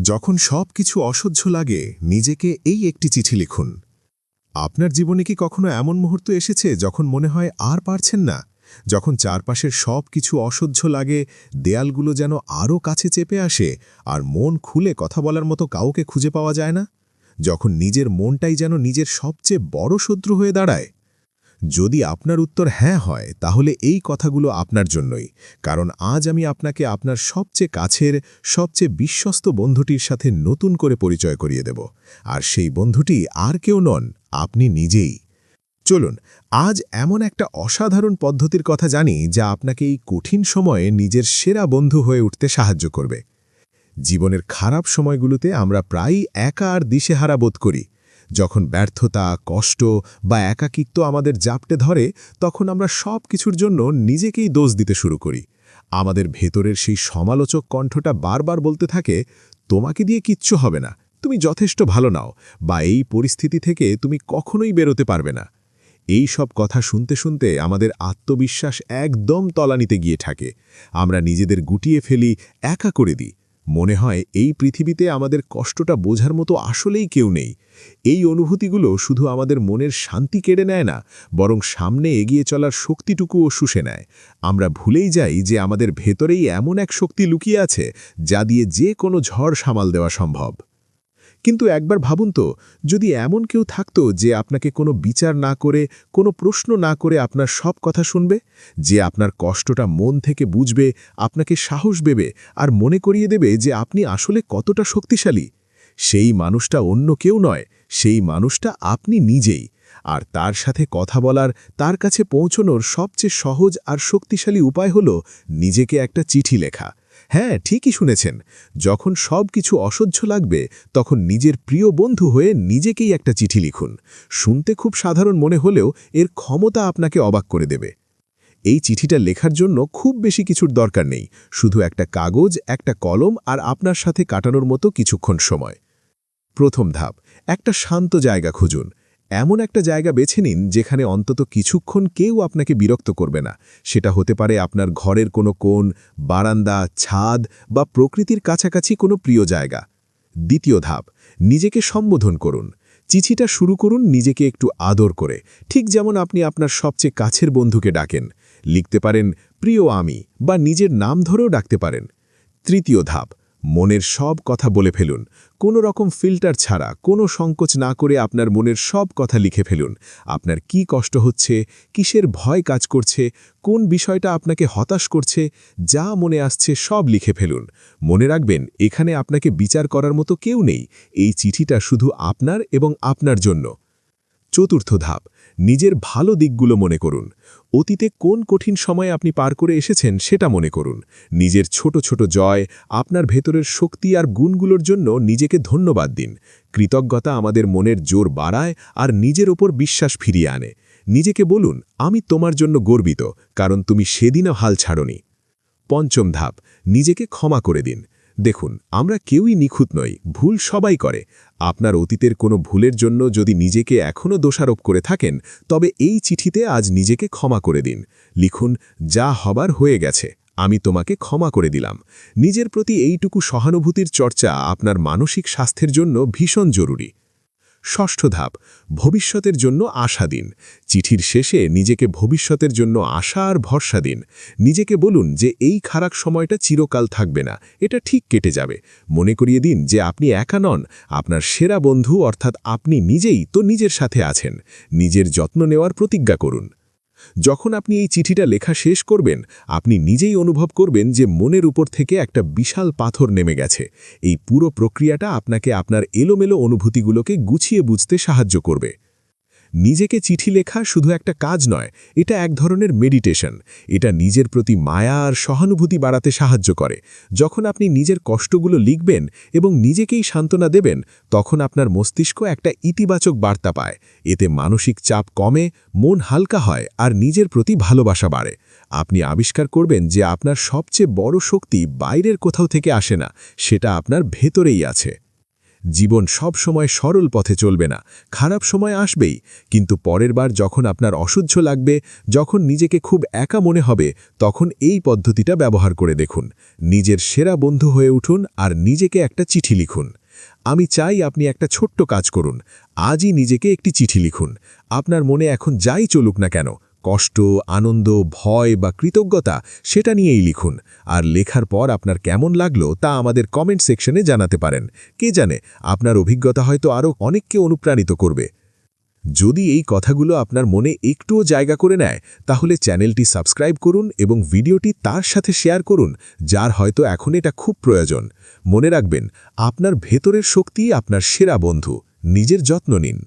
যখন সবকিছু অসহ্য লাগে নিজেকে এই একটি চিঠি লিখুন। আপনার জীবনে কি কখনো এমন মুহূর্ত এসেছে যখন মনে হয় আর পারছেন না, যখন চারপাশের সবকিছু অসহ্য লাগে, দেয়ালগুলো যেন আরও কাছে চেপে আসে আর মন খুলে কথা বলার মতো কাউকে খুঁজে পাওয়া যায় না, যখন নিজের মনটাই যেন নিজের সবচেয়ে বড় শত্রু হয়ে দাঁড়ায়? যদি আপনার উত্তর হ্যাঁ হয় তাহলে এই কথাগুলো আপনার জন্যই, কারণ আজ আমি আপনাকে আপনার সবচেয়ে কাছের, সবচেয়ে বিশ্বস্ত বন্ধুটির সাথে নতুন করে পরিচয় করিয়ে দেব। আর সেই বন্ধুটি আর কেউ নন, আপনি নিজেই। চলুন আজ এমন একটা অসাধারণ পদ্ধতির কথা জানি যা আপনাকে এই কঠিন সময়ে নিজের সেরা বন্ধু হয়ে উঠতে সাহায্য করবে। জীবনের খারাপ সময়গুলোতে আমরা প্রায়ই একা আর দিশেহারা বোধ করি। যখন ব্যর্থতা, কষ্ট বা একাকিত্ব আমাদের জাপটে ধরে, তখন আমরা সব কিছুর জন্য নিজেকেই দোষ দিতে শুরু করি। আমাদের ভেতরের সেই সমালোচক কণ্ঠটা বারবার বলতে থাকে, তোমাকে দিয়ে কিচ্ছু হবে না, তুমি যথেষ্ট ভালো নাও, বা এই পরিস্থিতি থেকে তুমি কখনোই বেরোতে পারবে না। এই সব কথা শুনতে শুনতে আমাদের আত্মবিশ্বাস একদম তলানিতে গিয়ে থাকে। আমরা নিজেদের গুটিয়ে ফেলি, একা করে দিই। মনে হয় এই পৃথিবীতে আমাদের কষ্টটা বোঝার মতো আসলেই কেউ নেই। এই অনুভূতিগুলো শুধু আমাদের মনের শান্তি কেড়ে নেয় না, বরং সামনে এগিয়ে চলার শক্তিটুকুও শুষে নেয়। আমরা ভুলেই যাই যে আমাদের ভেতরেই এমন এক শক্তি লুকিয়ে আছে যা দিয়ে যে কোনো ঝড় সামাল দেওয়া সম্ভব। কিন্তু একবার ভাবুন তো, যদি এমন কেউ থাকতো যে আপনাকে কোনো বিচার না করে, কোনো প্রশ্ন না করে আপনার সব কথা শুনবে, যে আপনার কষ্টটা মন থেকে বুঝবে, আপনাকে সাহস দেবে আর মনে করিয়ে দেবে যে আপনি আসলে কতটা শক্তিশালী। সেই মানুষটা অন্য কেউ নয়, সেই মানুষটা আপনি নিজেই। আর তার সাথে কথা বলার, তার কাছে পৌঁছনোর সবচেয়ে সহজ আর শক্তিশালী উপায় হল নিজেকে একটা চিঠি লেখা। হ্যাঁ, ঠিকই শুনেছেন। যখন সব কিছু অসহ্য লাগবে তখন নিজের প্রিয় বন্ধু হয়ে নিজেকেই একটা চিঠি লিখুন। শুনতে খুব সাধারণ মনে হলেও এর ক্ষমতা আপনাকে অবাক করে দেবে। এই চিঠিটা লেখার জন্য খুব বেশি কিছুর দরকার নেই, শুধু একটা কাগজ, একটা কলম আর আপনার সাথে কাটানোর মতো কিছুক্ষণ সময়। প্রথম ধাপ, একটা শান্ত জায়গা খুঁজুন। এমন একটা জায়গা বেছে নিন যেখানে অন্তত কিছুক্ষণ কেউ আপনাকে বিরক্ত করবে না। সেটা হতে পারে আপনার ঘরের কোনো কোণ, বারান্দা, ছাদ বা প্রকৃতির কাছাকাছি কোনো প্রিয় জায়গা। দ্বিতীয় ধাপ, নিজেকে সম্বোধন করুন। চিঠিটা শুরু করুন নিজেকে একটু আদর করে, ঠিক যেমন আপনি আপনার সবচেয়ে কাছের বন্ধুকে ডাকেন। লিখতে পারেন প্রিয় আমি, বা নিজের নাম ধরেও ডাকতে পারেন। তৃতীয় ধাপ, মনের সব কথা বলে ফেলুন। কোনো রকম ফিল্টার ছাড়া, কোনো সংকোচ না করে আপনার মনের সব কথা লিখে ফেলুন। আপনার কি কষ্ট হচ্ছে, কিসের ভয় কাজ করছে, কোন বিষয়টা আপনাকে হতাশ করছে, যা মনে আসছে সব লিখে ফেলুন। মনে রাখবেন, এখানে আপনাকে বিচার করার মতো কেউ নেই। এই চিঠিটা শুধু আপনার এবং আপনার জন্য। চতুর্থ ধাপ, নিজের ভালো দিকগুলো মনে করুন। অতীতে কোন কঠিন সময়ে আপনি পার করে এসেছেন সেটা মনে করুন। নিজের ছোট ছোট জয়, আপনার ভেতরের শক্তি আর গুণগুলোর জন্য নিজেকে ধন্যবাদ দিন। কৃতজ্ঞতা আমাদের মনের জোর বাড়ায় আর নিজের ওপর বিশ্বাস ফিরিয়ে আনে। নিজেকে বলুন, আমি তোমার জন্য গর্বিত, কারণ তুমি সেদিনও হাল ছাড়োনি। পঞ্চম ধাপ, নিজেকে ক্ষমা করে দিন। দেখুন, আমরা কেউই নিখুঁত নই, ভুল সবাই করে। আপনার অতীতের কোনো ভুলের জন্য যদি নিজেকে এখনও দোষারোপ করে থাকেন, তবে এই চিঠিতে আজ নিজেকে ক্ষমা করে দিন। লিখুন, যা হবার হয়ে গেছে, আমি তোমাকে ক্ষমা করে দিলাম। নিজের প্রতি এইটুকু সহানুভূতির চর্চা আপনার মানসিক স্বাস্থ্যের জন্য ভীষণ জরুরি। ষষ্ঠ ধাপ, ভবিষ্যতের জন্য আশা দিন। চিঠির শেষে নিজেকে ভবিষ্যতের জন্য আশা আর ভরসা দিন। নিজেকে বলুন যে এই খারাপ সময়টা চিরকাল থাকবে না, এটা ঠিক কেটে যাবে। মনে করিয়ে দিন যে আপনি একা নন, আপনার সেরা বন্ধু অর্থাৎ আপনি নিজেই তো নিজের সাথে আছেন। নিজের যত্ন নেওয়ার প্রতিজ্ঞা করুন। যখন আপনি এই চিঠিটা লেখা শেষ করবেন, আপনি নিজেই অনুভব করবেন যে মনের উপর থেকে একটা বিশাল পাথর নেমে গেছে। এই পুরো প্রক্রিয়াটা আপনাকে আপনার এলোমেলো অনুভূতিগুলোকে গুছিয়ে বুঝতে সাহায্য করবে। নিজেকে চিঠি লেখা শুধু একটা কাজ নয়, এটা এক ধরনের মেডিটেশন। এটা নিজের প্রতি মায়া আর সহানুভূতি বাড়াতে সাহায্য করে। যখন আপনি নিজের কষ্টগুলো লিখবেন এবং নিজেকেই সান্ত্বনা দেবেন, তখন আপনার মস্তিষ্ক একটা ইতিবাচক বার্তা পায়। এতে মানসিক চাপ কমে, মন হালকা হয় আর নিজের প্রতি ভালোবাসা বাড়ে। আপনি আবিষ্কার করবেন যে আপনার সবচেয়ে বড় শক্তি বাইরের কোথাও থেকে আসে না, সেটা আপনার ভেতরেই আছে। জীবন সব সময় সরল পথে চলবে না, খারাপ সময় আসবেই, কিন্তু পরের বার যখন আপনার অসহ্য লাগবে, যখন নিজেকে খুব একা মনে হবে, তখন এই পদ্ধতিটা ব্যবহার করে দেখুন। নিজের সেরা বন্ধু হয়ে উঠুন আর নিজেকে একটা চিঠি লিখুন। আমি চাই আপনি একটা ছোট্ট কাজ করুন। আজই নিজেকে একটি চিঠি লিখুন। আপনার মনে এখন যাই চলুক না কেন, কষ্ট, আনন্দ, ভয় বা কৃতজ্ঞতা, সেটা নিয়েই লিখুন। আর লেখার পর আপনার কেমন লাগলো তা আমাদের কমেন্ট সেকশনে জানাতে পারেন। কে জানে, আপনার অভিজ্ঞতা হয়তো আরও অনেককে অনুপ্রাণিত করবে। যদি এই কথাগুলো আপনার মনে একটুও জায়গা করে নেয়, তাহলে চ্যানেলটি সাবস্ক্রাইব করুন এবং ভিডিওটি তার সাথে শেয়ার করুন, যার হয়তো এখন এটা খুব প্রয়োজন। মনে রাখবেন, আপনার ভেতরের শক্তিই আপনার সেরা বন্ধু। নিজের যত্ন নিন।